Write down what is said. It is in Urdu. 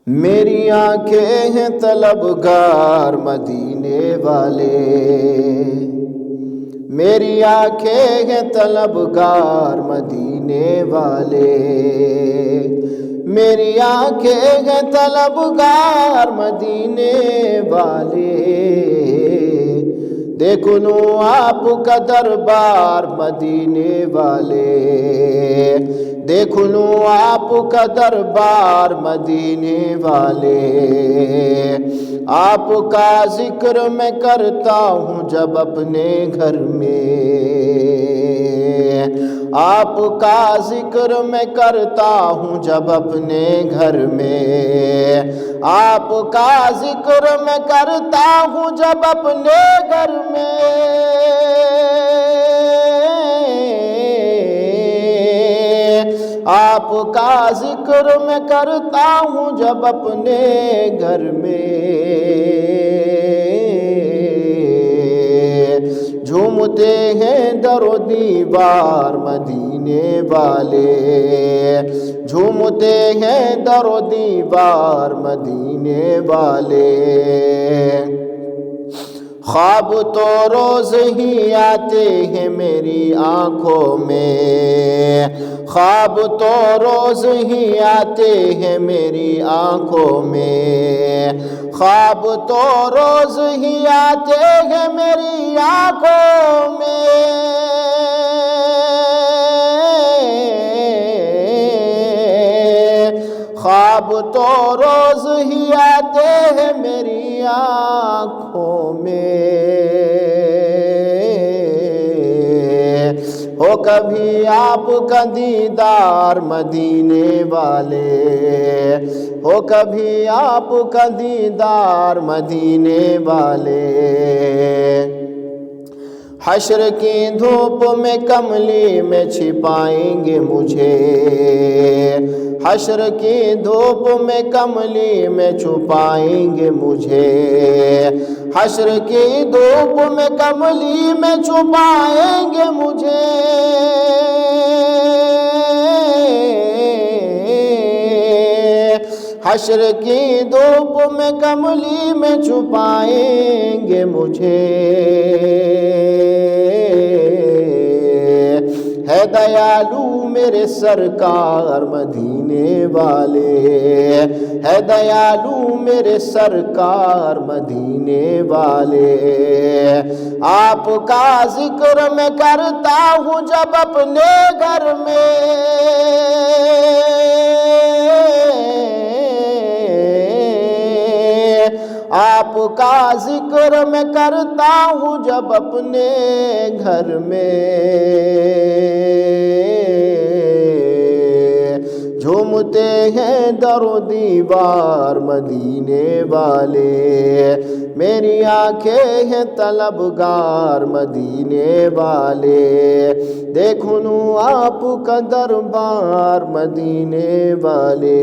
میری آنکھیں ہیں طلبگار مدینے والے، میری آنکھیں ہیں طلبگار مدینے والے، میری آنکھیں ہیں طلبگار مدینے والے، دیکھ لوں آپ کا دربار مدینے والے، دیکھ لوں آپ کا دربار مدینے والے، آپ کا ذکر میں کرتا ہوں جب اپنے گھر میں، آپ کا ذکر میں کرتا ہوں جب اپنے گھر میں، آپ کا ذکر میں کرتا ہوں جب اپنے گھر میں، آپ کا ذکر میں کرتا ہوں جب اپنے گھر میں، جھومتے ہیں در و دیوار مدینے والے، جھومتے ہیں در و دیوار مدینے والے، خواب تو روز ہی آتے ہیں میری آنکھوں میں، خواب تو روز ہی آتے ہیں میری آنکھوں میں، خواب تو روز ہی آتے ہیں میری آنکھوں میں، خواب تو روز ہی آتے ہیں میری آنکھوں میں، ہو کبھی آپ کا دیدار مدینے والے، ہو کبھی آپ کا دیدار مدینے والے، حشر کی دھوپ میں کملی میں چھپائیں گے مجھے، حشر کی دھوپ میں کملی میں چھپائیں گے مجھے، حشر کی دھوپ میں کملی میں چھپائیں گے مجھے، حشر کی دھوپ میں کملی میں چھپائیں گے مجھے، ہے دیالو میرے سرکار مدینے والے، ہے دیالو میرے سرکار مدینے والے، آپ کا ذکر میں کرتا ہوں جب اپنے گھر میں، آپ کا ذکر میں کرتا ہوں جب اپنے گھر میں، جھومتے ہیں در و دیوار مدینے والے، میری آنکھیں ہیں طلبگار مدینے والے، دیکھ لوں آپ کا دربار مدینے والے۔